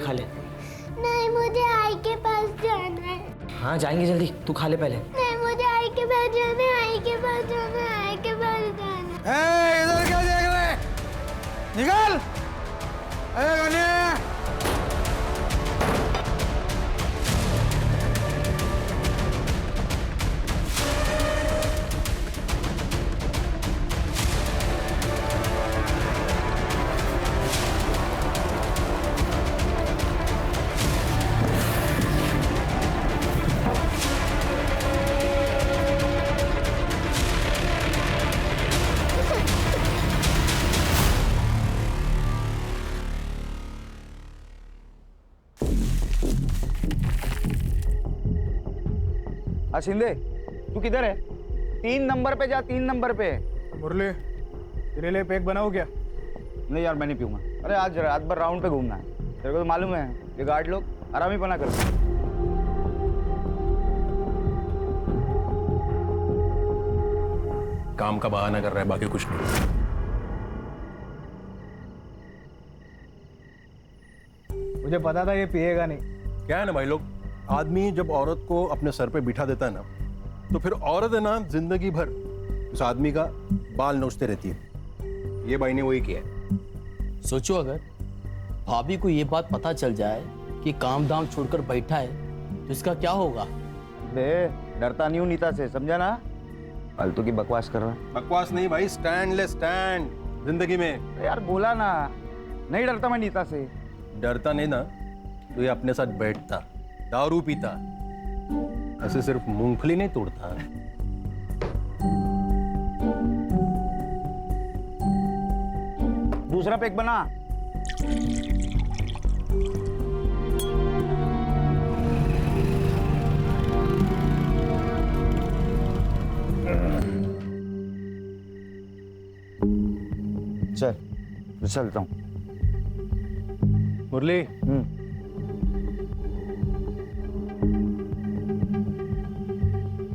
खा ले। नहीं, मुझे आई के पास जाना है। हाँ जाएंगे जल्दी, तू खा ले पहले। नहीं, मुझे आई के पास जाना है, आई के पास जाना है, आई के पास जाना है। इधर क्या देख रहे? निकल! कन्या! शिंदे, तू किधर है? 3 नंबर पे जा, 3 नंबर पे। मुरली, तेरे लिए पैक बनाऊं क्या? नहीं यार, मैं नहीं पीऊंगा। अरे आज रात भर राउंड पे घूमना है, तेरे को तो मालूम है ये गार्ड लोग आराम ही पना करते हैं। काम का बहाना कर रहा है, बाकी कुछ नहीं। मुझे पता था ये पिएगा नहीं। क्या है ना भाई लोग, आदमी जब औरत को अपने सर पे बिठा देता है ना, तो फिर औरत है ना जिंदगी भर उस आदमी का बाल नोचते रहती है। ये भाई ने वही किया है। सोचो अगर भाभी को ये बात पता चल जाए कि काम धाम छोड़कर बैठा है तो इसका क्या होगा? डरता नहीं हूँ नीता से, समझा ना? फालतू की बकवास कर रहा है। बकवास नहीं भाई, स्टैंड ले स्टैंड जिंदगी में। यार बोला ना, नहीं डरता मैं नीता से। डरता नहीं ना तो ये अपने साथ बैठता, दारू पीता, ऐसे सिर्फ मूंगफली नहीं तोड़ता। दूसरा पैक बना। चल, चलता हूँ। मुरली,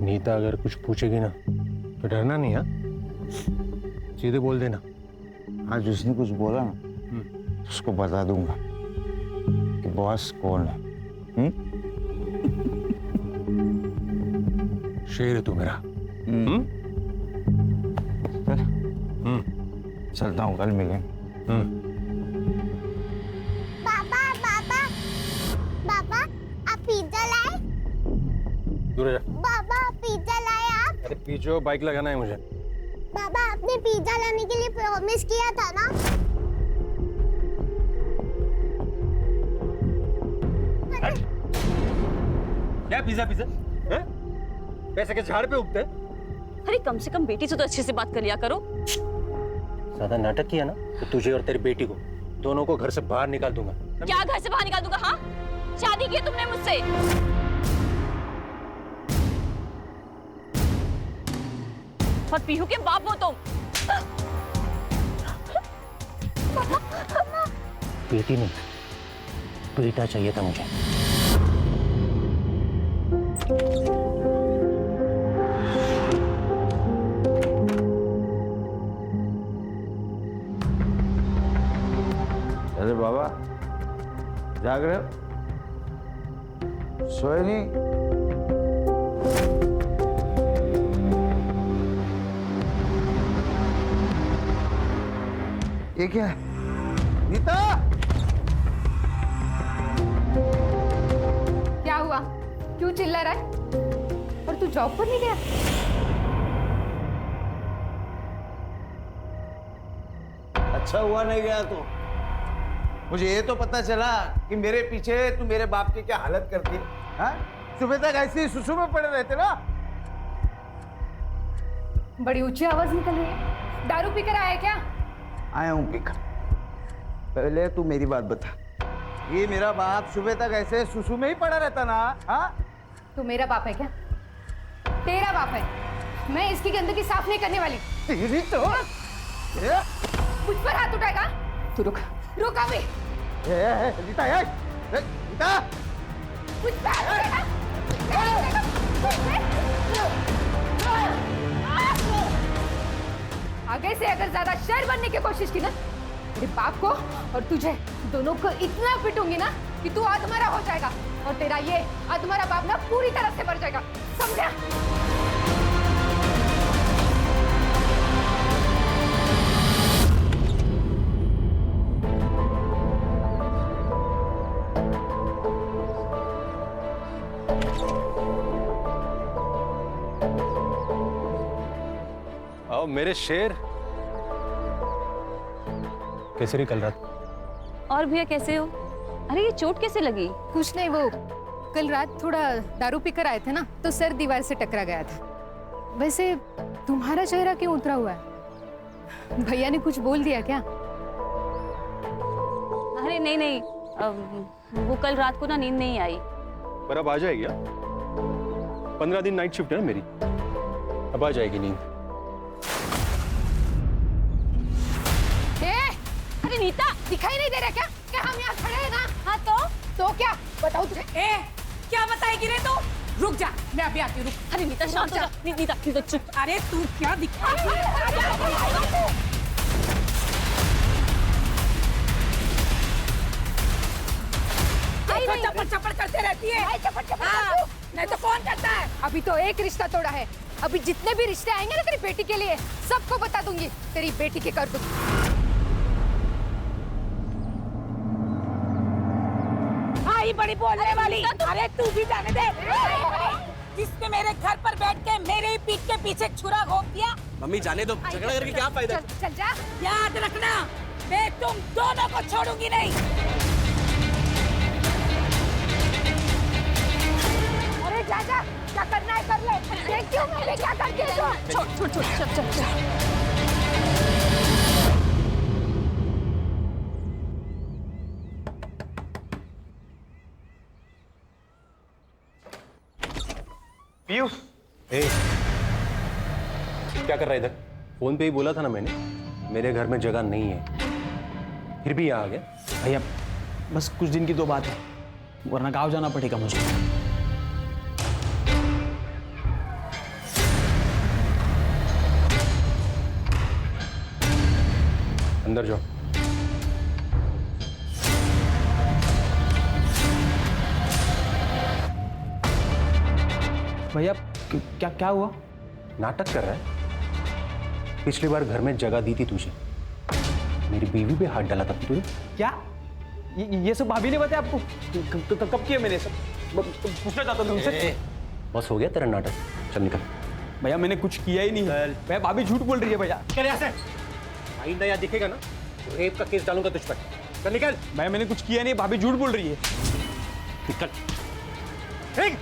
नीता अगर कुछ पूछेगी ना तो डरना नहीं। हाँ, सीधे बोल देना। आज उसने कुछ बोला ना, उसको बता दूंगा कि बॉस कौन है। शेर है तू मेरा। चलता हूँ, कल मिलेंगे। पापा, पापा, पापा, आप पिज्जा लाए? दूर जा। पापा, पिज्जा लाए आप? अरे पीछे बाइक लगाना है मुझे। पापा, आपने पिज्जा लाने के लिए प्रॉमिस किया था ना? क्या पिज्जा पिज्जा? पैसे के झाड़ पे उगते? अरे कम से कम बेटी से तो अच्छे से बात कर लिया करो। ज्यादा नाटक किया ना तो तुझे और तेरी बेटी को दोनों को घर से बाहर निकाल दूंगा। क्या घर से बाहर निकाल दूंगा? हाँ, शादी की है तुमने मुझसे। और पीहू के बाप हो तुम। बेटी नहीं, बेटा चाहिए था मुझे। अरे बाबा, जाग रहे हो? सोए नहीं? ये क्या है? नीता! क्या हुआ? क्यों चिल्ला रहा है? और तू जॉब पर नहीं गया? अच्छा हुआ नहीं गया तो। मुझे ये तो पता चला कि मेरे पीछे तू मेरे बाप की क्या हालत करती है। हाँ? सुबह तक ऐसे ही सुसु में पड़े रहते ना। बड़ी ऊंची आवाज निकल रही है। दारू पीकर आया क्या? आया हूँ पीकर। पहले तू मेरी बात बता, ये मेरा बाप सुबह तक ऐसे सुसु में ही पड़ा रहता ना? हाँ? तू मेरा बाप है क्या? तेरा बाप है। मैं इसकी गंदगी साफ नहीं करने वाली। तेरी तो मुझ पर हाथ उठाएगा? तू रुक, रुक अभी। नीता, नीता! मुझ पर हाथ उठाएगा? आगे से अगर ज्यादा शेर बनने की कोशिश की ना, तेरे बाप को और तुझे दोनों को इतना पिटूंगी ना कि तू अधमरा हो जाएगा और तेरा ये अधमरा बाप ना पूरी तरह से मर जाएगा, समझा? आओ मेरे शेर। कैसे रही कल रात? और भैया कैसे हो? अरे ये चोट कैसे लगी? कुछ नहीं, वो कल रात थोड़ा दारू पीकर आए थे ना, तो सर दीवार से टकरा गया था। वैसे तुम्हारा चेहरा क्यों उतरा हुआ है? भैया ने कुछ बोल दिया क्या? अरे नहीं नहीं, वो कल रात को ना नींद नहीं आई। पर अब आ जाएगी क्या? 15 दिन नाइट शिफ्ट है ना मेरी, अब आ जाएगी नींद। अरे नीता, दिखाई नहीं दे रहा क्या कि हम यहाँ खड़े हैं ना? हाँ तो क्या बताऊँ तुझे? क्या बताएगी रे तू? रुक जा, मैं अभी आती हूँ। अरे नीता शांत हो जा। नीता चुप। अरे तू क्या दिखाएगी? चप्पड़ करते रहती है। हाँ, नहीं तो कौन करता है? अभी तो एक रिश्ता तोड़ा है, अभी जितने भी रिश्ते आएंगे ना तेरी बेटी के लिए, सबको बता दूंगी तेरी बेटी के कर दूंगी। आई बड़ी बोलने वाली। अरे तू भी जाने दे। जिसने मेरे घर पर बैठ के मेरे ही पीठ के पीछे छुरा घोंप दिया। मम्मी जाने दो, झगड़ा करके क्या फायदा? चल जा। याद रखना, मैं तुम दोनों को छोड़ूंगी नहीं। अरे जा, क्या करना है कर ले। देखती हूँ मैं क्या करती है। छोड़ चल। पीयूष, क्या कर रहा है इधर? फोन पे ही बोला था ना मैंने, मेरे घर में जगह नहीं है, फिर भी यहाँ आ गया। भैया बस कुछ दिन की तो बात है, वरना गाँव जाना पड़ेगा मुझे। अंदर जाओ। भैया क्या हुआ? नाटक कर रहा है। पिछली बार घर में जगह दी थी तुझे, मेरी बीवी पे हाथ डाला था तुझे। क्या ये सब भाभी ने बताया आपको? कब किया मैंने सब? पूछना चाहता था तुमसे। बस हो गया तेरा नाटक, चल निकल। भैया मैंने कुछ किया ही नहीं। भैया भाभी झूठ बोल रही है भैया। निकल यहाँ से। आइंदा यहाँ दिखेगा ना तो रेप का केस डालूंगा तुझ पर। चल निकल। भैया मैंने कुछ किया नहीं, भाभी झूठ बोल रही है। निकल। ठीक।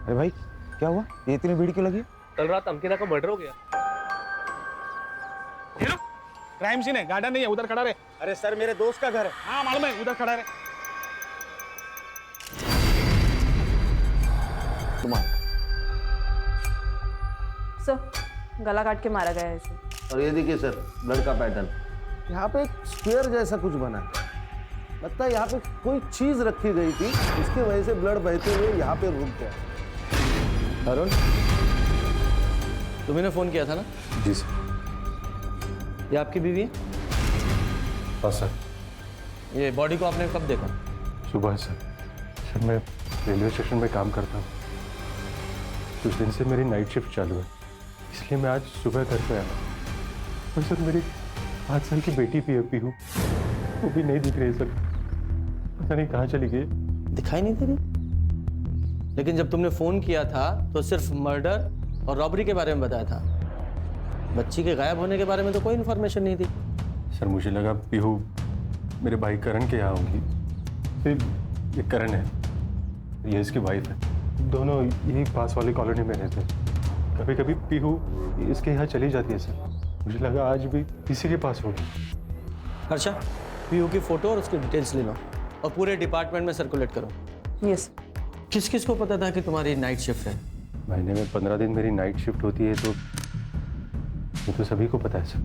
अरे भाई क्या हुआ, ये इतनी भीड़ क्यों लगी? कल रात अंकिता का मर्डर हो गया। क्राइम सीन है, गार्डन नहीं है, उधर खड़ा रहे। अरे सर मेरे दोस्त का घर है। हाँ मालूम है, उधर खड़ा रहे। सर गला काट के मारा गया है इसे। और ये देखिए सर ब्लड का पैटर्न, यहाँ पे एक स्क्वायर जैसा कुछ बना है। लगता है यहाँ पे कोई चीज रखी गई थी, इसकी वजह से ब्लड बहते हुए यहाँ पे रुक गया। अरुण, तुम्हें फोन किया था ना? जी सर। ये आपकी बीवी है? हाँ सर। ये बॉडी को आपने कब देखा? सुबह सर। सर मैं रेलवे स्टेशन में काम करता हूँ, कुछ दिन से मेरी नाइट शिफ्ट चालू है, इसलिए मैं आज सुबह घर पे आया। और सर मेरी 5 साल की बेटी भी हूँ, वो भी नहीं दिख रही सर, पता नहीं कहाँ चली गई। दिखाई नहीं दे रही? लेकिन जब तुमने फोन किया था तो सिर्फ मर्डर और रॉबरी के बारे में बताया था, बच्ची के गायब होने के बारे में तो कोई इन्फॉर्मेशन नहीं थी। सर मुझे लगा पीहू मेरे भाई करण के यहाँ होंगी। फिर ये करण है, ये इसकी वाइफ है, दोनों यही पास वाली कॉलोनी में रहते हैं। कभी कभी पीहू इसके यहाँ चली जाती है सर, मुझे लगा आज भी इसी के पास होगी। अच्छा, पीयू की फोटो और उसकी डिटेल्स ले लो और पूरे डिपार्टमेंट में सर्कुलेट करो। यस। किस किस को पता था कि तुम्हारी नाइट शिफ्ट है? महीने में 15 दिन मेरी नाइट शिफ्ट होती है, तो ये तो सभी को पता है सर।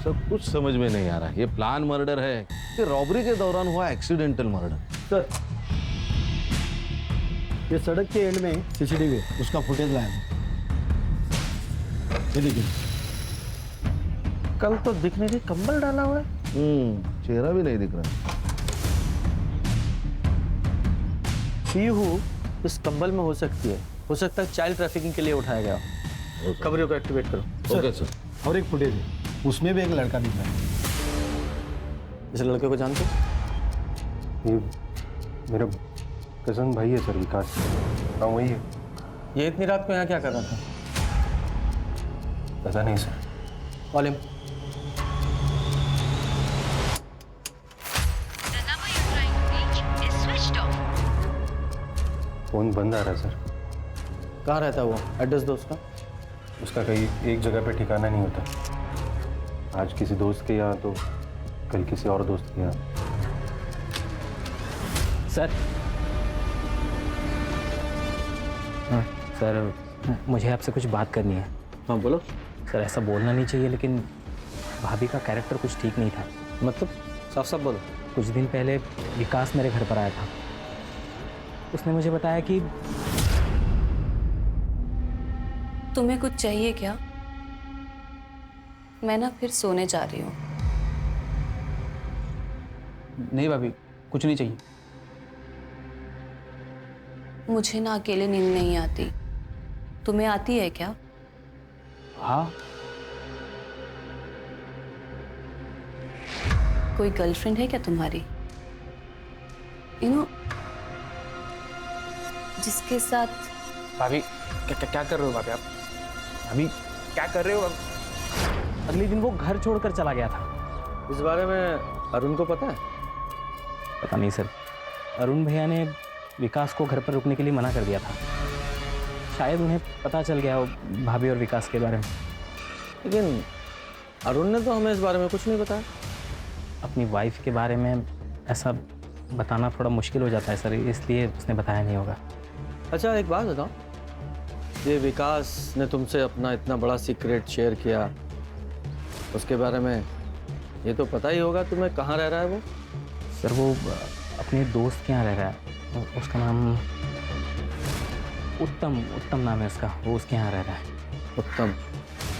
सब कुछ समझ में नहीं आ रहा, ये प्लान मर्डर है कि रॉबरी के दौरान हुआ एक्सीडेंटल मर्डर? सर, ये सड़क के एंड में सीसीटीवी है, उसका फुटेज लाया है। ये देखिए, कल तो दिखने के कंबल डाला हुआ है, चेहरा भी नहीं दिख रहा। पीहू इस कंबल में हो सकती है, हो सकता है चाइल्ड ट्रैफिकिंग के लिए उठाया गया। खबरों को एक्टिवेट करो। Okay sir. और एक फुटेज है, उसमें भी एक लड़का दिख रहा है। इस लड़के को जानते हो? ये मेरा कजन भाई है सर, विकास। हाँ वही है। ये इतनी रात को यहाँ क्या कर रहा था? पता नहीं सर। Call him. फोन बंद आ रहा है सर। कहाँ रहता है वो? एड्रेस दो उसका। उसका कहीं एक जगह पे ठिकाना नहीं होता। आज किसी दोस्त के यहाँ तो कल किसी और दोस्त के यहाँ। सर हाँ सर, मुझे आपसे कुछ बात करनी है। हाँ बोलो। सर ऐसा बोलना नहीं चाहिए, लेकिन भाभी का कैरेक्टर कुछ ठीक नहीं था। मतलब साफ साफ बोलो। कुछ दिन पहले विकास मेरे घर पर आया था। उसने मुझे बताया कि तुम्हें कुछ चाहिए क्या? मैं ना फिर सोने जा रही हूँ। नहीं भाभी, कुछ नहीं चाहिए। मुझे ना अकेले नींद नहीं आती, तुम्हें आती है क्या? हाँ। कोई गर्लफ्रेंड है क्या तुम्हारी? यू नो, जिसके साथ। भाभी क्या कर रहे हो भाभी आप? भाभी क्या कर रहे हो? अगले दिन वो घर छोड़कर चला गया था। इस बारे में अरुण को पता है? पता नहीं सर, अरुण भैया ने विकास को घर पर रुकने के लिए मना कर दिया था। शायद उन्हें पता चल गया हो भाभी और विकास के बारे में। लेकिन अरुण ने तो हमें इस बारे में कुछ नहीं बताया। अपनी वाइफ के बारे में ऐसा बताना थोड़ा मुश्किल हो जाता है सर, इसलिए उसने बताया नहीं होगा। अच्छा एक बात बताओ, ये विकास ने तुमसे अपना इतना बड़ा सीक्रेट शेयर किया, उसके बारे में ये तो पता ही होगा तुम्हें कहाँ रह रहा है वो? सर वो अपने दोस्त के यहाँ रह रहा है, उसका नाम उत्तम नाम है उसका, वो उसके यहाँ रह रहा है। उत्तम,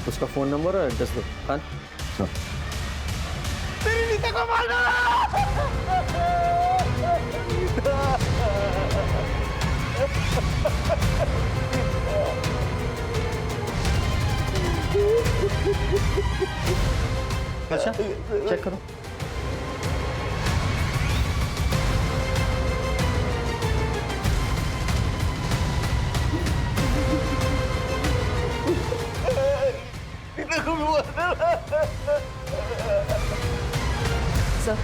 उसका फ़ोन नंबर और एड्रेस दो। खान तेरी नीता को मार अच्छा चेक करो। सर,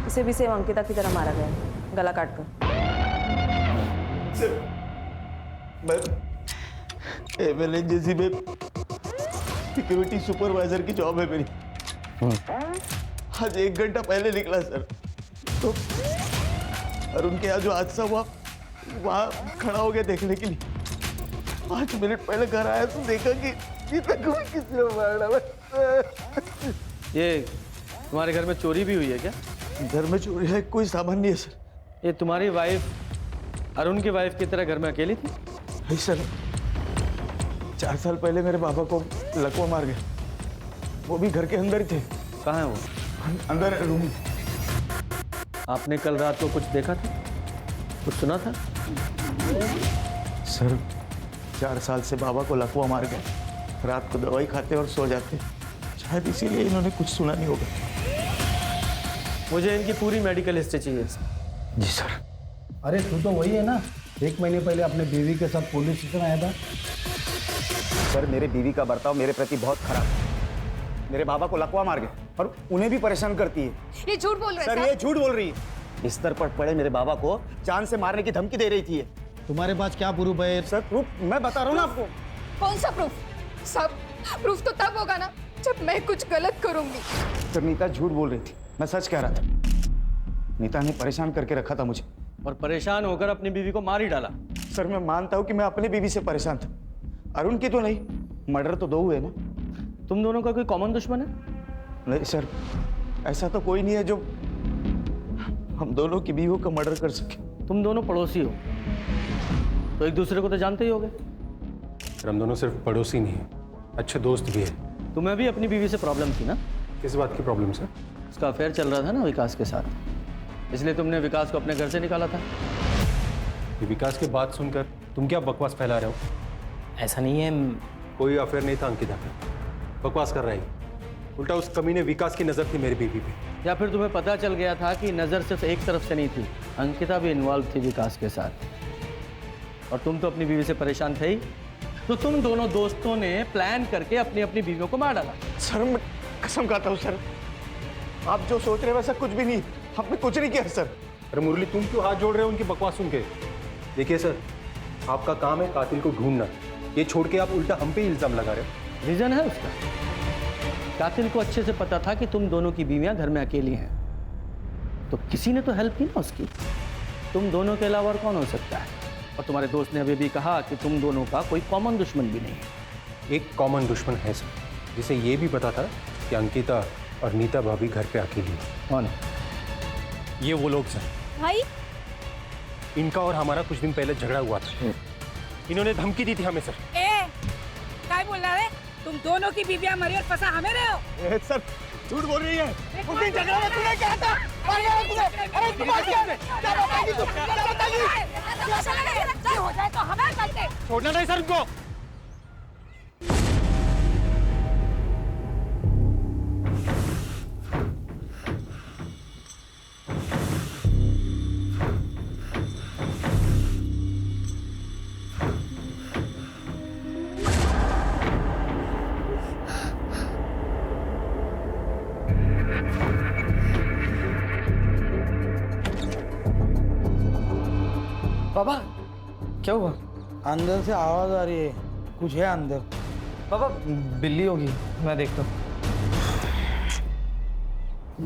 इसे भी सेम अंकिता की तरह मारा गया है। गला काट कर। सर मैं एमएलएनजेसी में सिक्योरिटी सुपरवाइजर की जॉब है मेरी। आज 1 घंटा पहले निकला सर, तो अरुण के यहाँ जो हादसा हुआ वहाँ खड़ा हो गया देखने के लिए। 5 मिनट पहले घर आया तो देखा कि किसने मारा। ये तुम्हारे घर में चोरी भी हुई है क्या? घर में चोरी है, कोई सामान नहीं है सर। ये तुम्हारी वाइफ अरुण की वाइफ की तरह घर में अकेली थी? नहीं सर, 4 साल पहले मेरे पापा को लकवा मार गया, वो भी घर के अंदर ही थे। कहाँ है वो? अंदर रूम में। आपने कल रात को कुछ देखा था, कुछ सुना था? सर 4 साल से बाबा को लकवा मार गए, रात को दवाई खाते और सो जाते, शायद इसीलिए इन्होंने कुछ सुना नहीं होगा। मुझे इनकी पूरी मेडिकल हिस्ट्री चाहिए। जी सर। अरे तू तो वही है ना, 1 महीने पहले अपने बीवी के साथ पुलिस स्टेशन आया था। सर मेरे बीवी का बर्ताव मेरे प्रति बहुत खराब है। मेरे बाबा को लकवा मार गए और उन्हें भी परेशान करती है। ये झूठ बोल रहे हैं सर, ये झूठ बोल रही है। बिस्तर पर पड़े मेरे बाबा को जान से मारने की धमकी दे रही थी। तुम्हारे पास क्या प्रूफ है? सर प्रूफ मैं बता रहा हूँ ना आपको। कौन सा प्रूफ? सब प्रूफ तो तब होगा ना जब मैं कुछ गलत करूंगी। सर नीता झूठ बोल रही थी, मैं सच कह रहा था। नीता ने परेशान करके रखा था मुझे और परेशान होकर अपनी बीवी को मार ही डाला। सर मैं मानता हूँ कि मैं अपनी बीवी से परेशान था, अरुण की तो नहीं। मर्डर तो 2 हुए ना। तुम दोनों का कोई कॉमन दुश्मन है? नहीं सर, ऐसा तो कोई नहीं है जो हम दोनों की बीवियों का मर्डर कर सके। तुम दोनों पड़ोसी हो तो एक दूसरे को तो जानते ही होगे। सर हम दोनों सिर्फ पड़ोसी नहीं हैं, अच्छे दोस्त भी हैं। तुम्हें भी अपनी बीवी से प्रॉब्लम थी ना? किस बात की प्रॉब्लम सर? उसका अफेयर चल रहा था ना विकास के साथ, इसलिए तुमने विकास को अपने घर से निकाला था। ये विकास की बात सुनकर तुम क्या बकवास फैला रहे हो? ऐसा नहीं है। कोई अफेयर नहीं था अंकिता पे, बकवास कर रहा है। उल्टा उस कमीने विकास की नजर थी मेरी बीवी पे। या फिर तुम्हें पता चल गया था कि नज़र सिर्फ एक तरफ से नहीं थी, अंकिता भी इन्वॉल्व थी विकास के साथ, और तुम तो अपनी बीवी से परेशान थे ही, तो तुम दोनों दोस्तों ने प्लान करके अपनी अपनी बीवियों को मार डाला। सर मैं कसम खाता हूँ सर, आप जो सोच रहे हैं वैसा कुछ भी नहीं, हमने कुछ नहीं किया सर। अरे मुरली तुम क्यों हाथ जोड़ रहे हो उनकी बकवास सुन के? देखिए सर, आपका काम है कातिल को ढूंढना, ये छोड़ के आप उल्टा हम पे इल्जाम लगा रहे हो। रीजन है उसका। कातिल को अच्छे से पता था कि तुम दोनों की बीवियां घर में अकेली हैं, तो किसी ने तो हेल्प की ना उसकी। तुम दोनों के अलावा और कौन हो सकता है? और तुम्हारे दोस्त ने अभी भी कहा कि तुम दोनों का कोई कॉमन दुश्मन भी नहीं है। एक कॉमन दुश्मन है सर, जिसे ये भी पता था कि अंकिता और नीता भाभी घर पे अकेली है। कौन? ये वो लोग सर। भाई इनका और हमारा कुछ दिन पहले झगड़ा हुआ था, इन्होंने धमकी दी थी हमें सर। क्या बोल रहा है? तुम दोनों की बीवियां मरी और फंसा हमें रहे हो। सर झूठ बोल रही है। उस दिन झगड़ा में तूने क्या था? अरे तुम क्या बताएगी? तू क्या बताएगी? हो जाए तो हमें करते। छोड़ना नहीं सर उनको। पापा क्या हुआ? अंदर से आवाज आ रही है, कुछ है अंदर। पापा बिल्ली होगी, मैं देखता हूँ।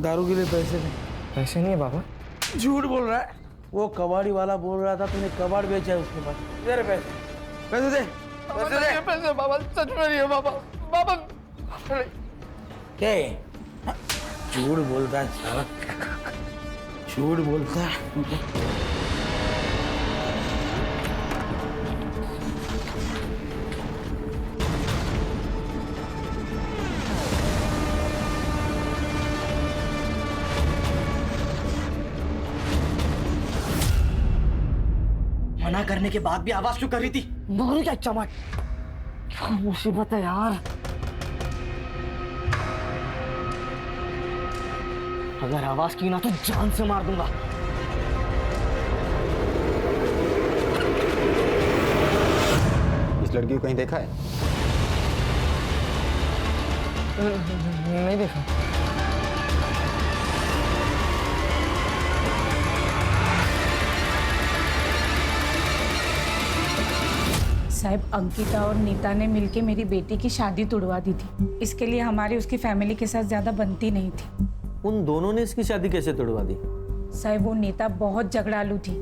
दारू के लिए पैसे थे। पैसे नहीं है पापा। झूठ बोल रहा है, वो कबाड़ी वाला बोल रहा था तूने कबाड़ बेचा है उसके पास। दे रे पैसे, पैसे दे, पैसे दे। पैसे पापा सच में नहीं है पापा। पापा क्या है? झूठ बोलता है साला, झूठ बोलता है। मना करने के बाद भी आवाज क्यों कर रही थी? मारू क्या चमक? क्या मुसीबत है यार। अगर आवाज की ना तो जान से मार दूंगा। इस लड़की को कहीं देखा है? नहीं देखा। साहब अंकिता और नीता ने मिलके मेरी बेटी की शादी तुड़वा दी थी। इसके लिए हमारी उसकी फैमिली के साथ ज्यादा बनती नहीं थी। उन दोनों ने इसकी शादी कैसे तोड़वा दी? साहब वो नीता बहुत झगड़ालू थी,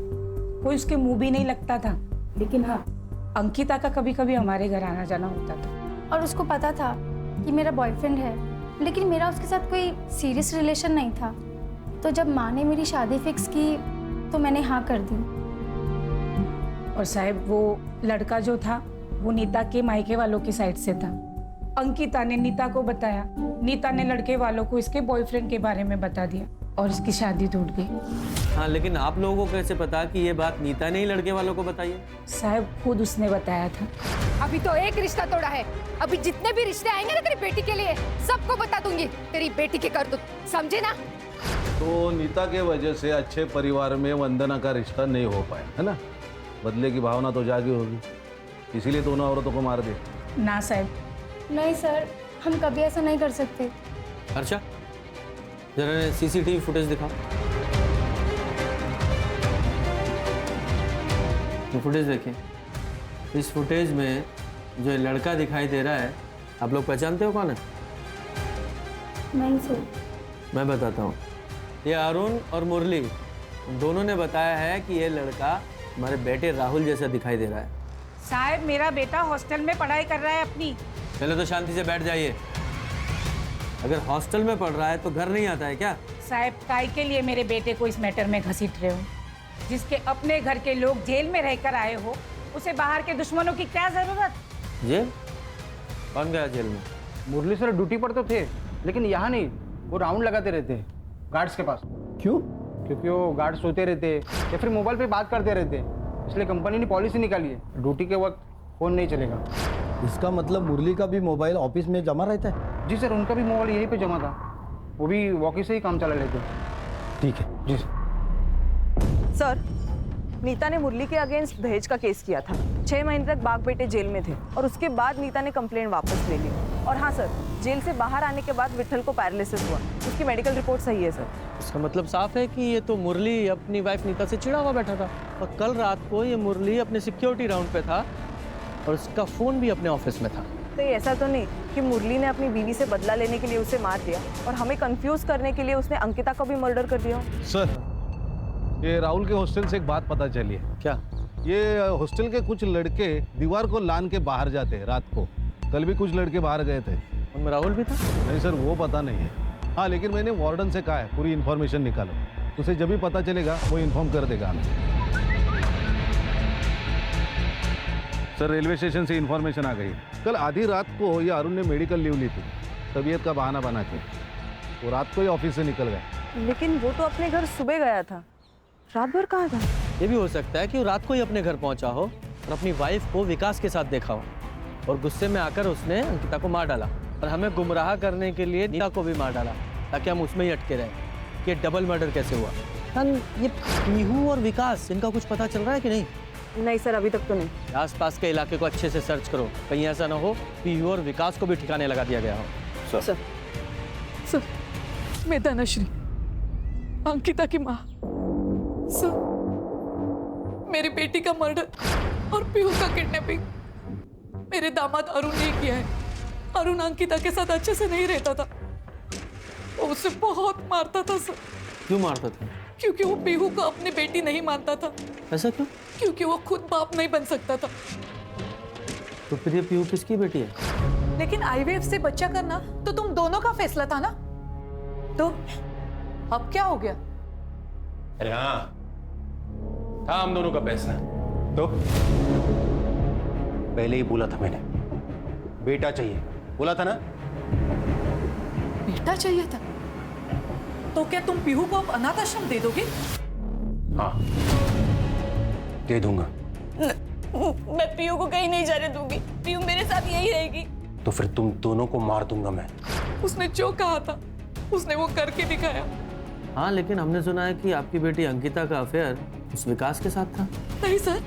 कोई उसके मुंह भी नहीं लगता था। लेकिन हाँ, अंकिता का कभी कभी हमारे घर आना जाना होता था। और उसको पता था कि मेरा बॉयफ्रेंड है, लेकिन मेरा उसके साथ कोई सीरियस रिलेशन नहीं था। तो जब माँ ने मेरी शादी फिक्स की तो मैंने हाँ कर दी। और साहब वो लड़का जो था वो नीता के मायके वालों की साइड से था। अंकिता ने नीता को बताया, नीता ने लड़के वालों को इसके बॉयफ्रेंड के बारे में बता दिया और इसकी शादी टूट गई। हाँ, लेकिन आप लोगों को कैसे पता कि ये बात नीता ने ही लड़के वालों को बताई है? साहब खुद उसने बताया था। अभी तो एक रिश्ता तोड़ा है, अभी जितने भी रिश्ते आएंगे ना तेरी बेटी के लिए सबको बता दूंगी तेरी बेटी की करतूत, समझे ना? तो नीता के वजह से अच्छे परिवार में वंदना का रिश्ता नहीं हो पाया, है ना? बदले की भावना तो जागी होगी, इसीलिए दोनों औरतों को मार दिया। ना साहब। नहीं सर, हम कभी ऐसा नहीं कर सकते। अच्छा, जरा सीसीटीवी फुटेज दिखाओ। ये फुटेज देखिए। इस फुटेज में जो ये लड़का दिखाई दे रहा है, आप लोग पहचानते हो कौन है? नहीं सर। मैं बताता हूँ। ये अरुण और मुरली दोनों ने बताया है कि ये लड़का हमारे बेटे राहुल जैसा दिखाई दे रहा है। साहब मेरा बेटा हॉस्टल में पढ़ाई कर रहा है अपनी। पहले तो शांति से बैठ जाइए। अगर हॉस्टल में पढ़ रहा है तो घर नहीं आता है क्या? साहब काय के लिए मेरे बेटे को इस मैटर में घसीट रहे हो? जिसके अपने घर के लोग जेल में रहकर आए हो, उसे बाहर के दुश्मनों की क्या जरूरत? जेल? कौन गया जेल में? मुरली सर ड्यूटी पर तो थे, लेकिन यहाँ नहीं, वो राउंड लगाते रहते गार्ड्स के पास। क्यों? क्योंकि वो गार्ड सोते रहते या फिर मोबाइल पे बात करते रहते, इसलिए कंपनी ने पॉलिसी निकाली है ड्यूटी के वक्त फोन नहीं चलेगा। इसका मतलब मुरली का भी मोबाइल ऑफिस में जमा रहता है? जी सर, उनका भी मोबाइल यहीं पे जमा था, वो भी वॉकी से ही काम चला लेते। ठीक है जी सर, नीता ने मुरली के अगेंस्ट दहेज का केस किया था। 6 महीने तक बाग बेटे जेल में थे और उसके बाद नीता ने कंप्लेंट वापस ले ली। और हाँ सर, जेल से बाहर आने के बाद विठल को पैरालिसिस हुआ, उसकी मेडिकल रिपोर्ट सही है सर। इसका मतलब साफ है कि ये तो मुरली अपनी वाइफ नीता से चिढ़ा हुआ बैठा था, और कल रात को ये मुरली अपने सिक्योरिटी राउंड पे था और उसका फोन भी अपने ऑफिस में था। तो ये ऐसा तो नहीं कि मुरली ने अपनी बीवी से बदला लेने के लिए उसे मार दिया और हमें कंफ्यूज करने के लिए उसने अंकिता को भी मर्डर कर दिया? सर, ये राहुल के हॉस्टल से एक बात पता चली है। क्या? ये हॉस्टल के कुछ लड़के दीवार को लान के बाहर जाते हैं रात को। कल भी कुछ लड़के बाहर गए थे। उनमें राहुल भी था? नहीं सर, वो पता नहीं है। हाँ, लेकिन मैंने वार्डन से कहा है पूरी इन्फॉर्मेशन निकालो, उसे जब भी पता चलेगा वो इन्फॉर्म कर देगा हमें। सर, रेलवे स्टेशन से इन्फॉर्मेशन आ गई। कल आधी रात को ये अरुण ने मेडिकल लीव ली थी, तबीयत का बहाना बना के वो रात को ही ऑफिस से निकल गए। लेकिन वो तो अपने घर सुबह गया था, रात भर कहाँ था? ये भी हो सकता है कि वो रात को ही अपने घर पहुंचा हो और अपनी वाइफ को विकास के साथ देखा हो और गुस्से में आकर उसने अंकिता को मार डाला और हमें गुमराह करने के लिए नीता को भी मार डाला, ताकि हम उसमें ही अटके रहे कि डबल मर्डर कैसे हुआ। ये पीहू और विकास, इनका कुछ पता चल रहा है कि नहीं? नहीं सर, अभी तक तो नहीं। आसपास के इलाके को अच्छे से सर्च करो, कहीं ऐसा ना हो पीहू और विकास को भी ठिकाने लगा दिया गया हो। सर, मैं धनश्री, अंकिता की माँ। सर, मेरी बेटी का मर्डर और पीहू का किडनैपिंग मेरे दामाद अरुण ने किया है। अरुण अंकिता के साथ अच्छे से नहीं रहता था, वो उसे बहुत मारता था सर। क्यों मारता था? क्योंकि वो पीहू को अपनी बेटी नहीं मानता था। ऐसा क्यों? क्योंकि वो खुद बाप नहीं बन सकता था। तो फिर ये पीहू किसकी बेटी है? लेकिन आईवीएफ से बच्चा करना तो तुम दोनों का फैसला था ना, तो अब क्या हो गया? अरे हाँ, था हम दोनों का फैसला। तो पहले ही बोला था मैंने, बेटा चाहिए, बोला था ना? बेटा चाहिए था? तो क्या तुम पीहू को अब अनाथ आश्रम दे दोगे? हाँ, दे दूंगा। मैं पीहू को कहीं नहीं जाने दूंगी, पीहू मेरे साथ यही रहेगी। तो फिर तुम दोनों को मार दूंगा मैं। उसने जो कहा था उसने वो करके दिखाया। हाँ, लेकिन हमने सुना है कि आपकी बेटी अंकिता का अफेयर उस विकास के साथ था। नहीं सर,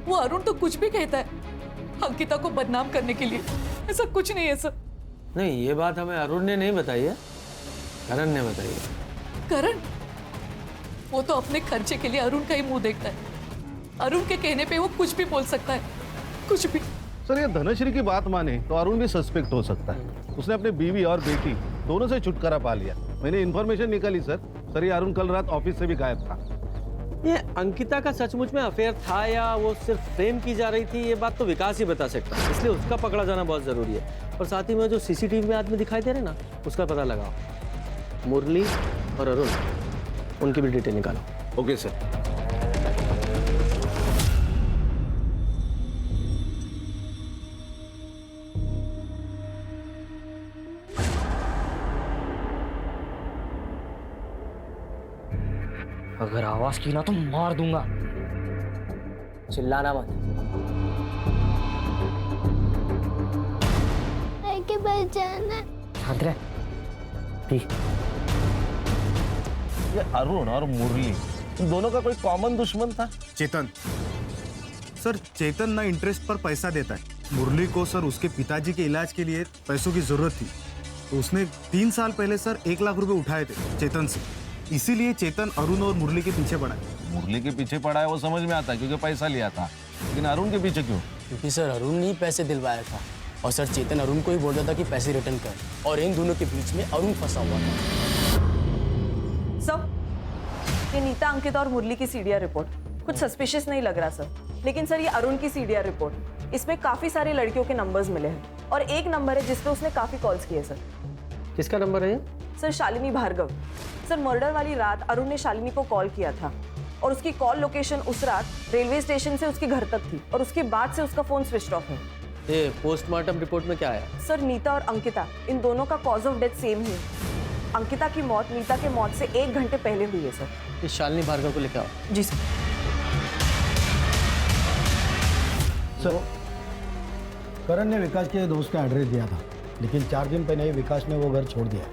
वो अरुण तो कुछ भी कहता है अंकिता को बदनाम करने के लिए, ऐसा कुछ नहीं है सर। नहीं, ये बात हमें अरुण ने नहीं बताई है, करण ने बताई है। करण? वो तो अपने खर्चे के लिए अरुण का ही मुंह देखता है। अरुण के कहने पे वो कुछ भी बोल सकता है। कुछ भी। सर ये धनश्री की बात माने तो अरुण भी सस्पेक्ट हो सकता है। उसने अपनी बीवी और बेटी दोनों से छुटकारा पा लिया। मैंने इन्फॉर्मेशन निकाली सर ये अरुण कल रात ऑफिस से भी गायब था। ये अंकिता का सचमुच में अफेयर था या वो सिर्फ प्रेम की जा रही थी, ये बात तो विकास ही बता सकता है, इसलिए उसका पकड़ा जाना बहुत जरूरी है। और साथ ही में जो सीसीटीवी में आदमी दिखाई दे रहे ना, उसका पता लगाओ। मुरली और अरुण, उनकी भी डिटेल निकालो। Okay sir. अगर आवाज की ना तो मार दूंगा। चिल्लाना मत। के पास जाना। शांत रह। ये अरुण और मुरली इन दोनों का कोई कॉमन दुश्मन था? चेतन सर, चेतन ना इंटरेस्ट पर पैसा देता है। मुरली को सर उसके पिताजी के इलाज के लिए पैसों की जरूरत थी, तो उसने 3 साल पहले सर 1 लाख रुपए उठाए थे चेतन से। इसीलिए चेतन अरुण और मुरली के पीछे पड़ा है। मुरली के पीछे पड़ा है वो समझ में आता है क्योंकि पैसा लिया था, लेकिन अरुण के पीछे क्यों? क्योंकि सर अरुण ने ही पैसे दिलवाया था और सर चेतन अरुण को ही बोल रहा था कि पैसे रिटर्न कर, और इन दोनों के बीच में अरुण फंसा हुआ था। सर, ये नीता, अंकिता और मुरली की सीडीआर रिपोर्ट कुछ सस्पिशियस नहीं लग रहा सर, लेकिन सर ये अरुण की सीडीआर रिपोर्ट, इसमें काफी सारी लड़कियों के नंबर्स मिले हैं और एक नंबर है जिसपे उसने काफी कॉल्स किए सर। किसका नंबर है ये? Sir Shalini Bhargav. Sir murder वाली रात अरुण ने शालिनी को कॉल किया था और उसकी कॉल लोकेशन उस रात रेलवे स्टेशन से उसके घर तक थी और उसके बाद से उसका फोन स्विच ऑफ है। ये पोस्टमार्टम रिपोर्ट में क्या आया? सर नीता और अंकिता, इन दोनों का कॉज ऑफ डेथ सेम ही है। अंकिता की मौत नीता के मौत से 1 घंटे पहले हुई है सर। ये शालिनी भार्गव को लेकर आओ। जी सर। सर, करण ने विकास के दोस्त का एड्रेस दिया था, लेकिन 4 दिन पहले ही विकास ने वो घर छोड़ दिया।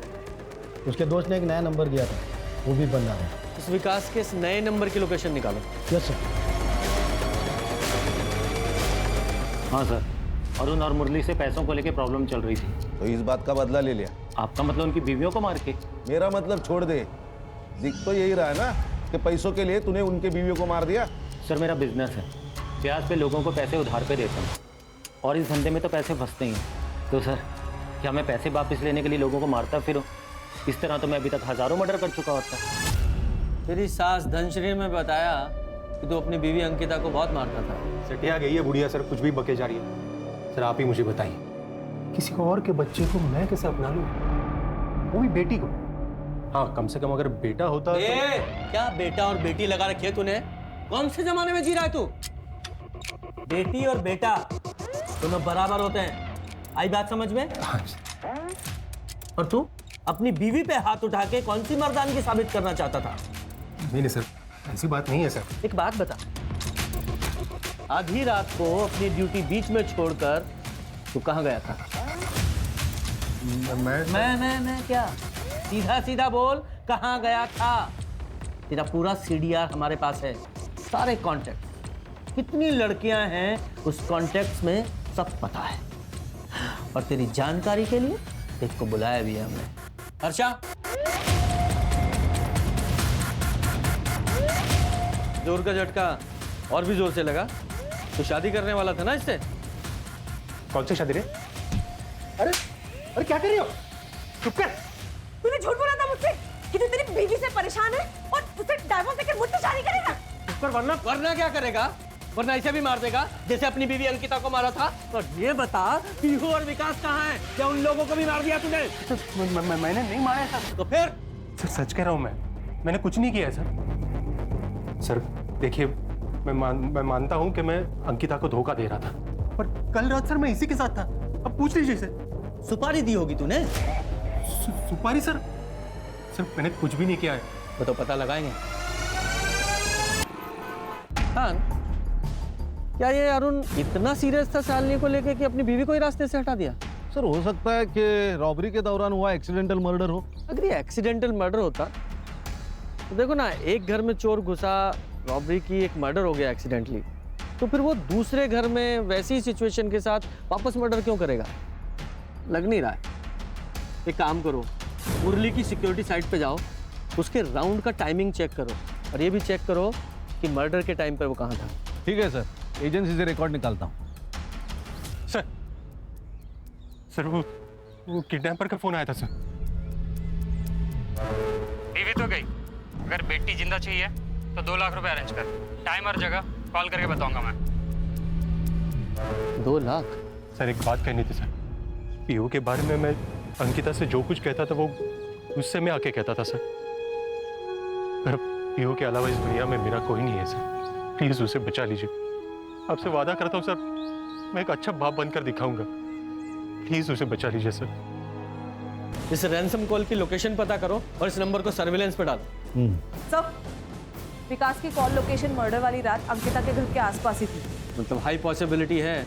उसके दोस्त ने एक नया नंबर दिया था, वो भी बंद आ रहा है। इस विकास के इस नए नंबर की लोकेशन निकालो। Yes sir. हाँ सर, अरुण और मुरली से पैसों को लेके प्रॉब्लम चल रही थी, तो इस बात का बदला ले लिया। आपका मतलब उनकी बीवियों को मार के? मेरा मतलब छोड़ दे। दिख तो यही रहा है ना कि पैसों के लिए तूने उनके बीवियों को मार दिया। सर मेरा बिजनेस है, ब्याज पे लोगों को पैसे उधार पे देता हूँ और इस धंधे में तो पैसे फंसते ही हैं। तो सर क्या मैं पैसे वापस लेने के लिए लोगों को मारता फिरूं? इस तरह तो मैं अभी तक हजारों मर्डर कर चुका होता। तेरी सास धनश्री ने बताया कि तू अपनी बीवी अंकिता को बहुत मारता था। सटिया गई है बुढ़िया सर, कुछ भी बके जा रही है। सर आप ही मुझे बताइए, किसी को और के बच्चे को मैं कैसे अपना लूं, वो भी बेटी को? हाँ, कम से कम अगर बेटा होता तो... क्या बेटा और बेटी लगा रखी है तूने? कौन से जमाने में जी रहा है तू? बेटी और बेटा दोनों बराबर होते हैं, आई बात समझ में? और तू अपनी बीवी पे हाथ उठा के कौन सी मर्दानगी साबित करना चाहता था? नहीं सर, ऐसी बात नहीं है सर। एक बात बता, आधी रात को अपनी ड्यूटी बीच में छोड़कर तू कहाँ गया था? मैं क्या? सीधा सीधा बोल, कहाँ गया था? तेरा पूरा सीडीआर हमारे पास है, सारे कॉन्टेक्ट, कितनी लड़कियां हैं उस कॉन्टेक्ट में सब पता है। और तेरी जानकारी के लिए एक को बुलाया भी है हमने। हर्षा, जोर का झटका और भी जोर से लगा। तो शादी करने वाला था ना इससे? कौन सी शादी रे? अरे क्या कर रही हो? चुप कर। तूने झूठ बोला था मुझसे कि तू तेरी बीवी से परेशान है और उसे डाइवोर्स देकर मुझसे शादी करेगा। पर वरना क्या करेगा? वरना ऐसे भी मार देगा जैसे अपनी बीवी अंकिता को मारा था। और ये बता, पीहू और विकास कहाँ हैं? क्या उन लोगों को भी मार दिया तूने? मैंने नहीं मारा था। तो फिर? सर सच कह रहा हूँ, मैंने कुछ नहीं किया सर। सर देखिए, मैं मानता हूँ कि मैं अंकिता को धोखा दे रहा था, पर कल रात सर मैं इसी के साथ था। अब पूछ लीजिए सर। सुपारी दी होगी तूने? सुपारी सर मैंने कुछ भी नहीं किया है। वो तो पता लगाएंगे। हाँ, क्या ये अरुण इतना सीरियस था शालिनी को लेके कि अपनी बीवी को ही रास्ते से हटा दिया? सर हो सकता है कि रॉबरी के दौरान हुआ एक्सीडेंटल मर्डर हो। अगर ये एक्सीडेंटल मर्डर होता तो देखो ना, एक घर में चोर घुसा, रॉबरी की, एक मर्डर हो गया एक्सीडेंटली, तो फिर वो दूसरे घर में वैसी सिचुएशन के साथ वापस मर्डर क्यों करेगा? लग नहीं रहा है। एक काम करो, मुरली की सिक्योरिटी साइट पे जाओ, उसके राउंड का टाइमिंग चेक करो और ये भी चेक करो कि मर्डर के टाइम पर वो कहाँ था। ठीक है सर, एजेंसी से रिकॉर्ड निकालता हूँ। सर वो किडनैपर का फोन आया था सर। बीवी तो गई, अगर बेटी जिंदा चाहिए तो 2 लाख रुपए अरेंज कर। टाइम और जगह कॉल करके बताऊंगा मैं। 2 लाख? सर एक बात कहनी थी सर, पीयू के बारे में मैं अंकिता से जो कुछ कहता था वो उससे मैं आके कहता था सर। पर पीयू के अलावा इस दुनिया में मेरा कोई नहीं है सर, प्लीज उसे बचा लीजिए। आपसे वादा करता हूँ सर, मैं एक अच्छा बाप बनकर दिखाऊंगा, प्लीज उसे बचा लीजिए सर। इस रैंसम कॉल की लोकेशन पता करो और इस नंबर को सर्विलेंस पे डालो। सब विकास की कॉल लोकेशन मर्डर वाली रात अंकिता के घर के आसपास ही थी। मतलब हाई पॉसिबिलिटी है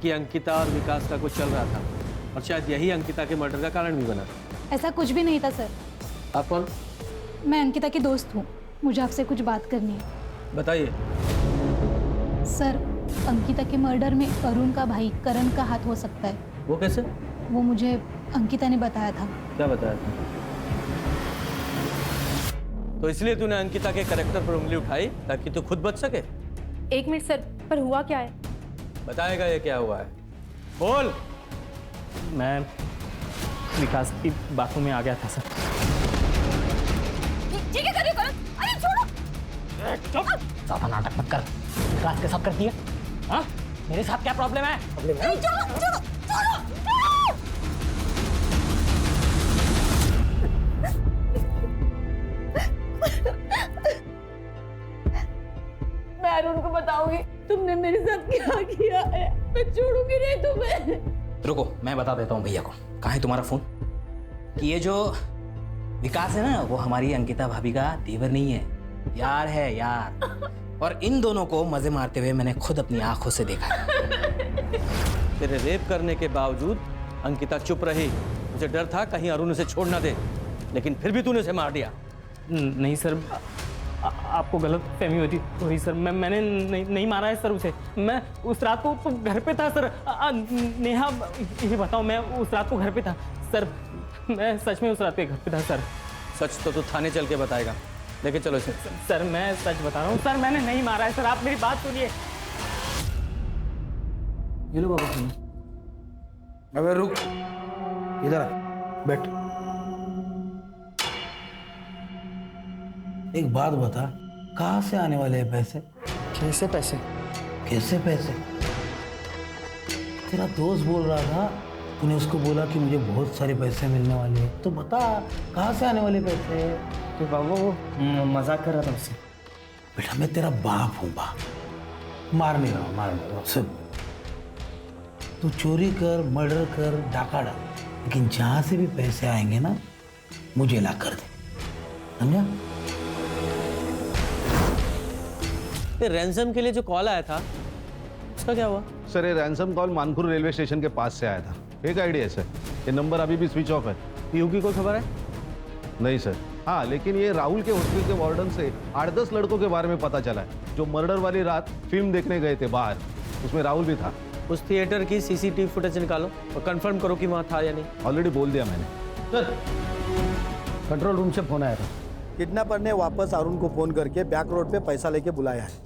कि अंकिता और विकास का कुछ चल रहा था और शायद यही अंकिता के मर्डर का कारण भी बना। ऐसा कुछ भी नहीं था सर। आप कौन? मैं अंकिता की दोस्त हूँ, मुझे आपसे कुछ बात करनी है। बताइए। सर, अंकिता के मर्डर में अरुण का भाई करण का हाथ हो सकता है। वो कैसे? वो मुझे अंकिता ने बताया था। क्या बताया था? तो इसलिए तूने अंकिता के कैरेक्टर पर उंगली उठाई ताकि तू खुद बच सके? 1 मिनट सर, पर हुआ क्या है? बताएगा ये क्या हुआ है, बोल। मैं विकास की बातों में आ गया था सर। ये क्या कर रहे हो करण? अरे छोड़ो। ज्यादा नाटक मत कर, विकास के साथ कर दिया। हाँ, मेरे साथ क्या प्रॉब्लम है? मैं अरुण को बताऊंगी तुमने मेरे साथ क्या किया है। मैं छोड़ूंगी नहीं तुम्हें। रुको, मैं बता देता हूँ भैया को। कहाँ है तुम्हारा फोन? कि ये जो विकास है ना, वो हमारी अंकिता भाभी का देवर नहीं है, यार है यार। और इन दोनों को मजे मारते हुए मैंने खुद अपनी आंखों से देखा है। तेरे रेप करने के बावजूद अंकिता चुप रही। मुझे डर था कहीं अरुण उसे छोड़ ना दे, लेकिन फिर भी तूने उसे मार दिया। नहीं सर, आपको गलत फहमी होती हो रही सर। मैंने नहीं मारा है सर उसे। मैं उस रात को तो घर पे था सर। नेहा, ये बताओ, मैं उस रात को घर पे था सर। मैं सच में उस रात पे घर पे था सर। सच तो तू थाने चल के बताएगा, लेके चलो इसे। सर मैं सच बता रहा हूँ सर, मैंने नहीं मारा है सर। आप मेरी बात सुनिए। ये लो बाबा सुनो। अबे रुक, इधर आ, बैठ। एक बात बता, कहाँ से आने वाले हैं पैसे? कैसे पैसे? कैसे पैसे? तेरा दोस्त बोल रहा था, तूने उसको बोला कि मुझे बहुत सारे पैसे मिलने वाले हैं, तो बता कहाँ से आने वाले पैसे? तो बाबा वो मजाक कर रहा था उससे। बेटा मैं तेरा बाप हूँ, बाप। मार नहीं रहा। सुन, तू चोरी कर, मर्डर कर, डाका डाल, लेकिन जहाँ से भी पैसे आएंगे ना, मुझे ला कर दे, समझा? ये रैंसम के लिए जो कॉल आया था उसका क्या हुआ? सर ये ransom call Manpur railway station के पास से आया था। एक आइडिया है सर, ये नंबर अभी भी स्विच ऑफ है। पीयू की कोई खबर है? नहीं सर। हाँ, लेकिन ये राहुल के हॉस्टल के वार्डन से 8-10 लड़कों के बारे में पता चला है जो मर्डर वाली रात फिल्म देखने गए थे बाहर। उसमें राहुल भी था। उस थिएटर की सीसीटीवी फुटेज निकालो और कंफर्म करो कि वहाँ था या नहीं। ऑलरेडी बोल दिया मैंने। सर, कंट्रोल रूम से फोन आया था। किडनैपर ने वापस अरुण को फोन करके बैक रोड पे पैसा लेके बुलाया है।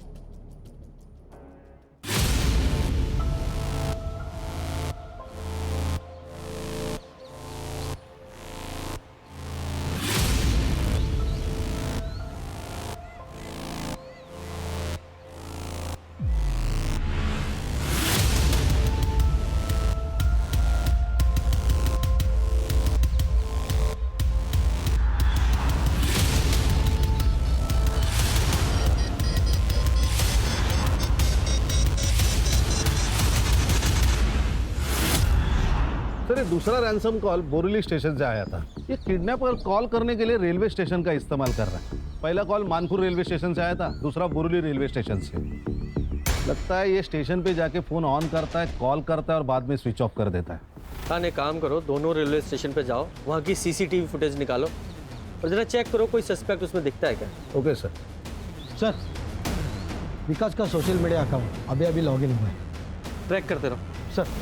सर ये दूसरा रैंसम कॉल बोरीली स्टेशन से आया था। ये किडनैपर कॉल करने के लिए रेलवे स्टेशन का इस्तेमाल कर रहा है। पहला कॉल मानपुर रेलवे स्टेशन से आया था, दूसरा बोरीली रेलवे स्टेशन से। लगता है ये स्टेशन पे जाके फोन ऑन करता है, कॉल करता है और बाद में स्विच ऑफ कर देता है। हाँ, एक काम करो, दोनों रेलवे स्टेशन पे जाओ, वहाँ की सीसीटीवी फुटेज निकालो और जरा चेक करो कोई सस्पेक्ट उसमें दिखता है क्या। Okay sir. सर, विकास का सोशल मीडिया अकाउंट अभी अभी लॉग इन हुआ है, ट्रैक करते रहो। सर।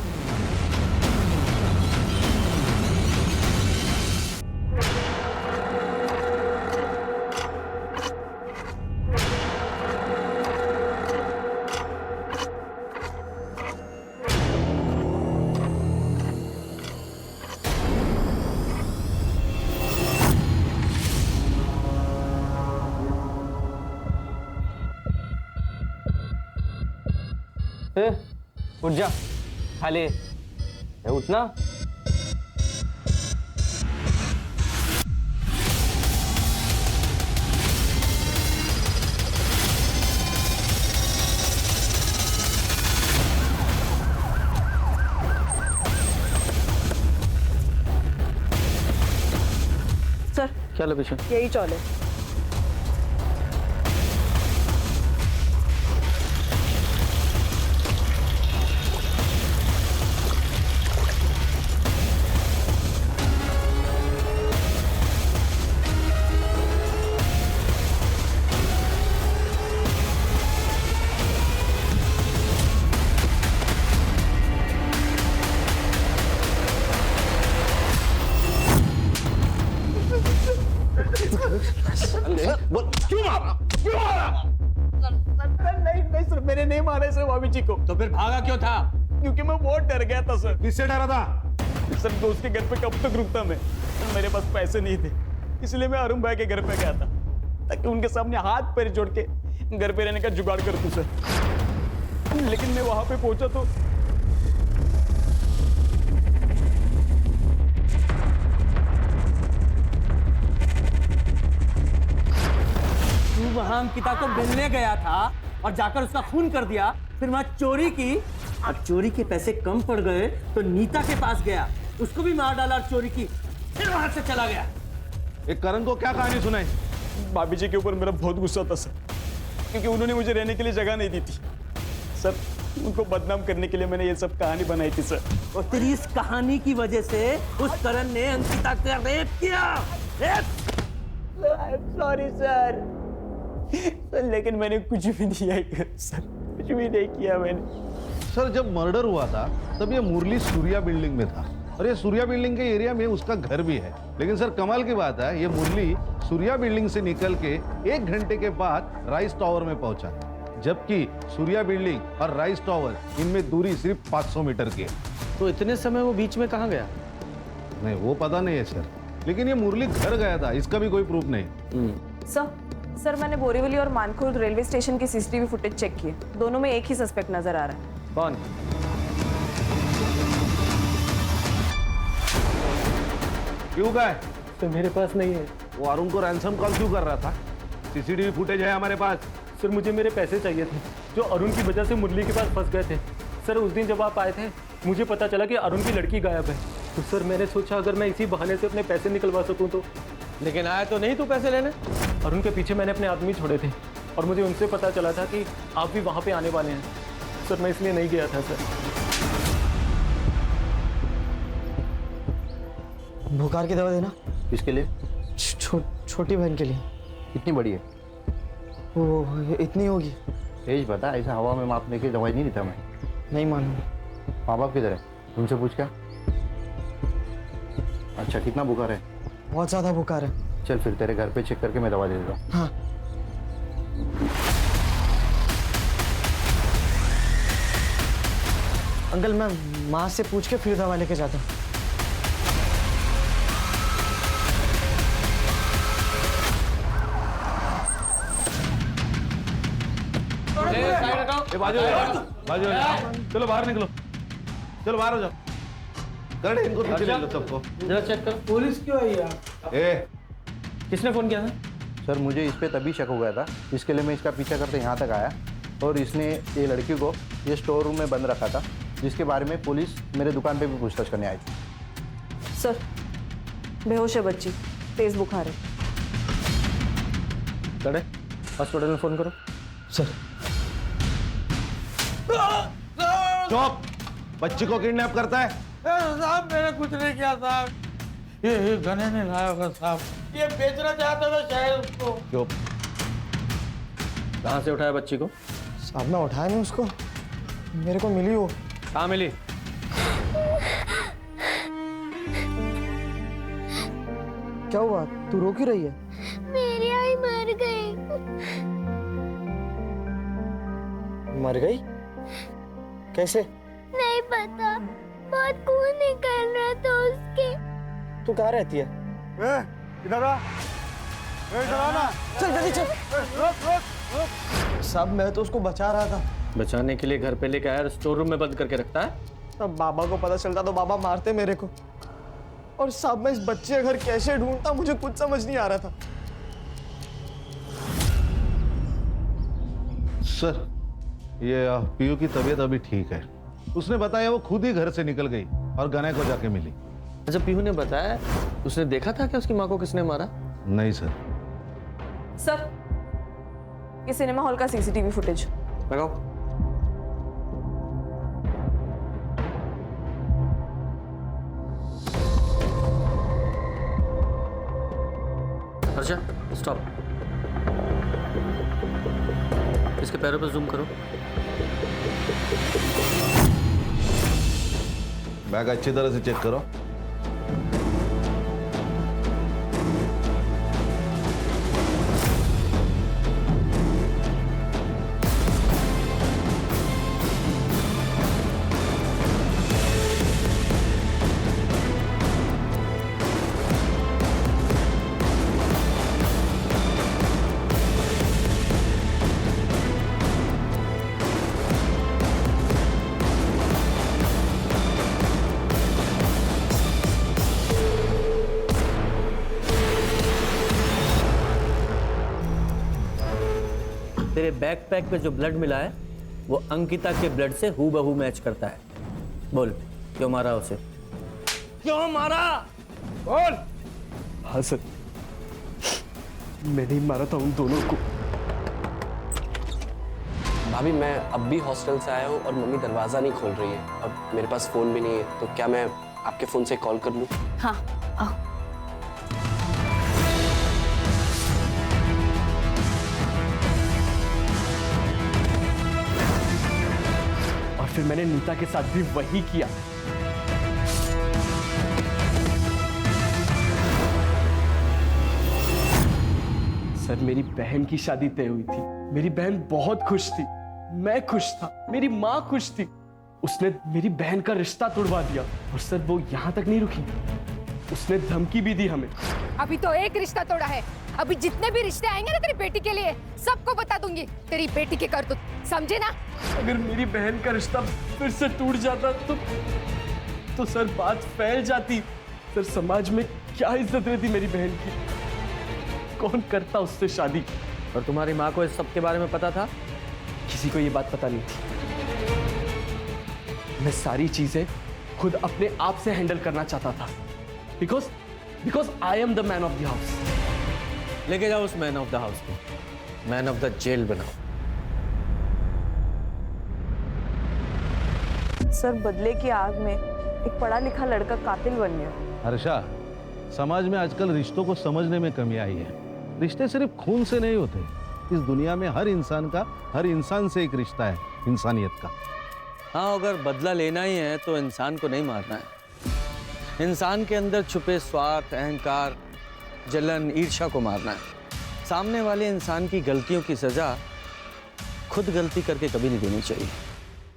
उठ जा, खा ले। उठना। सर क्या लोकेशन? यही चौल है। क्यों मारा? क्यों मारा? नहीं सर, मैंने नहीं मारा सर भाभी जी को। तो फिर भागा क्यों था? क्योंकि मैं बहुत डर गया था सर। किससे डरा था? सर दोस्त के घर पे कब तक रुकता मैं? मेरे पास पैसे नहीं थे, इसलिए मैं अरुण भाई के घर पे गया था ताकि उनके सामने हाथ पैर जोड़ के घर पे रहने का जुगाड़ कर दूं सर। लेकिन मैं वहां पे पहुंचा तो तू वहां अंकिता को मिलने गया था और जाकर उसका खून कर दिया, फिर वहां चोरी की और चोरी के पैसे कम पड़ गए तो नीता के पास गया, उसको भी मार डाला और चोरी की, फिर वहां से चला गया। एक करण को क्या कहानी सुनाई? भाभी जी के ऊपर मेरा बहुत गुस्सा था सर, क्योंकि उन्होंने मुझे रहने के लिए जगह नहीं दी थी सर। उनको बदनाम करने के लिए मैंने ये सब कहानी बनाई थी सर। और तेरी इस कहानी की वजह से उस करण ने अंकिता का रेप किया। सॉरी सर, लेकिन मैंने कुछ भी नहीं किया सर, कुछ भी नहीं किया मैंने। सर जब मर्डर हुआ था तब ये मुरली सूर्या बिल्डिंग में था और ये सूर्या बिल्डिंग के एरिया में उसका घर भी है। लेकिन सर कमाल की बात है, ये मुरली सूर्या बिल्डिंग से निकल के 1 घंटे के बाद राइस टावर में पहुंचा, जबकि सूर्या बिल्डिंग और राइस टावर इनमें दूरी सिर्फ 500 मीटर की है। तो इतने समय वो बीच में कहाँ गया? नहीं वो पता नहीं है सर, लेकिन ये मुरली घर गया था, इसका भी कोई प्रूफ नहीं। सर मैंने बोरीवली और मानखुर्द रेलवे स्टेशन की सीसीटीवी फुटेज चेक की, दोनों में एक ही सस्पेक्ट नजर आ रहा है। कौन? क्यों का है? तो मेरे पास नहीं है। वो अरुण को रैंसम कॉल क्यों कर रहा था? सीसीटीवी फुटेज है हमारे पास। सर मुझे मेरे पैसे चाहिए थे जो अरुण की वजह से मुरली के पास फंस गए थे। सर उस दिन जब आप आए थे मुझे पता चला कि अरुण की लड़की गायब है, तो सर मैंने सोचा अगर मैं इसी बहाने से अपने पैसे निकलवा सकूं तो। लेकिन आया तो नहीं तू पैसे लेने? अरुण के पीछे मैंने अपने आदमी छोड़े थे और मुझे उनसे पता चला था कि आप भी वहाँ पे आने वाले हैं। सर मैं इसलिए नहीं गया था सर। बुखार की दवा देना। किसके लिए? छोटी बहन के लिए। कितनी बड़ी है? वो इतनी होगी। एज बता, ऐसा हवा में मापने की दवाई नहीं देता मैं। नहीं मालूम। माँ बाप किधर है? तुमसे पूछ क्या? अच्छा कितना बुखार है? बहुत ज़्यादा बुखार है। चल फिर तेरे घर पे चेक करके मैं दवा दे देता हूँ। हाँ। अंकल मैं माँ से पूछ के फिर दवा लेके जाता हूँ। बाजू चलो बाहर निकलो, चलो बाहर हो जाओ। कर इनको पीछे ले लो सबको। जरा चेक कर। पुलिस क्यों आई यार? किसने फोन किया था? सर मुझे इस पे तभी शक हो गया था, इसके लिए मैं इसका पीछा करते यहाँ तक आया और इसने ये लड़की को ये स्टोर रूम में बंद रखा था, जिसके बारे में पुलिस मेरे दुकान पे भी पूछताछ करने आई थी। सर बेहोश है बच्ची, तेज बुखार है। चढ़े हॉस्पिटल में फोन करो। सर चुप! बच्ची को किडनैप करता है? साहब मैंने कुछ नहीं किया साहब, ये गने ने लाया होगा साहब, ये बेचना चाहता था शायद उसको। चुप! कहाँ से उठाया बच्ची को? साहब मैं उठाया नहीं उसको, मेरे को मिली वो। कहाँ मिली? क्या हुआ, तू रो क्यों रही है? मेरी आई मर गई। मर गई? कैसे? नहीं पता, बहुत खून निकल रहा था उसके। तू कहाँ रहती है? इधर आ, चल जल्दी चल। साहब मैं तो उसको बचा रहा था, बचाने के लिए घर पे लेके आया और स्टोर रूम में बंद करके रखता है। तब बाबा को पता चलता तो बाबा मारते मेरे को। और साहब मैं इस बच्चे का घर कैसे ढूंढता मुझे कुछ समझ नहीं आ रहा था। सर ये पीयू की तबीयत अभी ठीक है। उसने बताया वो खुद ही घर से निकल गई और गने को जाके मिली। अच्छा पीहू ने बताया उसने देखा था कि उसकी माँ को किसने मारा? नहीं सर। सर ये सिनेमा हॉल का सीसीटीवी फुटेज लगाओ। हर्षा स्टॉप। इसके पैरों पर जूम करो। बैग अच्छी तरह से चेक करो। तेरे बैकपैक पे जो ब्लड मिला है वो अंकिता के ब्लड से हूबहू मैच करता है। बोल क्यों मारा उसे? क्यों मारा? बोल। हाँ सर, मैंने ही मारा था उन दोनों को। भाभी मैं अब भी हॉस्टल से आया हूँ और मम्मी दरवाजा नहीं खोल रही है और मेरे पास फोन भी नहीं है, तो क्या मैं आपके फोन से कॉल कर लूँ? हाँ आओ। फिर मैंने नीता के साथ भी वही किया। सर मेरी बहन की शादी तय हुई थी। मेरी बहन बहुत खुश थी, मैं खुश था, मेरी माँ खुश थी। उसने मेरी बहन का रिश्ता तोड़वा दिया और सर वो यहां तक नहीं रुकी, उसने धमकी भी दी हमें। अभी तो एक रिश्ता तोड़ा है, अभी जितने भी रिश्ते आएंगे ना तेरी बेटी के लिए सबको बता दूंगी तेरी बेटी के करतूत, समझे ना? अगर मेरी बहन का रिश्ता फिर से टूट जाता तो सर बात फैल जाती। सर समाज में क्या इज्जत रहती मेरी बहन की, कौन करता उससे शादी? और तुम्हारी माँ को इस सब के बारे में पता था? किसी को ये बात पता नहीं थी। मैं सारी चीजें खुद अपने आप से हैंडल करना चाहता था, because I am the man of the house. लेके जाओ उस मैन ऑफ द हाउस को, मैन ऑफ द जेल बनाओ। सर बदले की आग में एक पढ़ा लिखा लड़का कातिल बन गया। हर्षा, समाज में आजकल रिश्तों को समझने में कमी आई है। रिश्ते सिर्फ खून से नहीं होते। इस दुनिया में हर इंसान से एक रिश्ता है, इंसानियत का। हाँ, अगर बदला लेना ही है तो इंसान को नहीं मारना है। इंसान के अंदर छुपे स्वार्थ, अहंकार, जलन, ईर्ष्या को मारना है। सामने वाले इंसान की गलतियों की सजा खुद गलती करके कभी नहीं देनी चाहिए।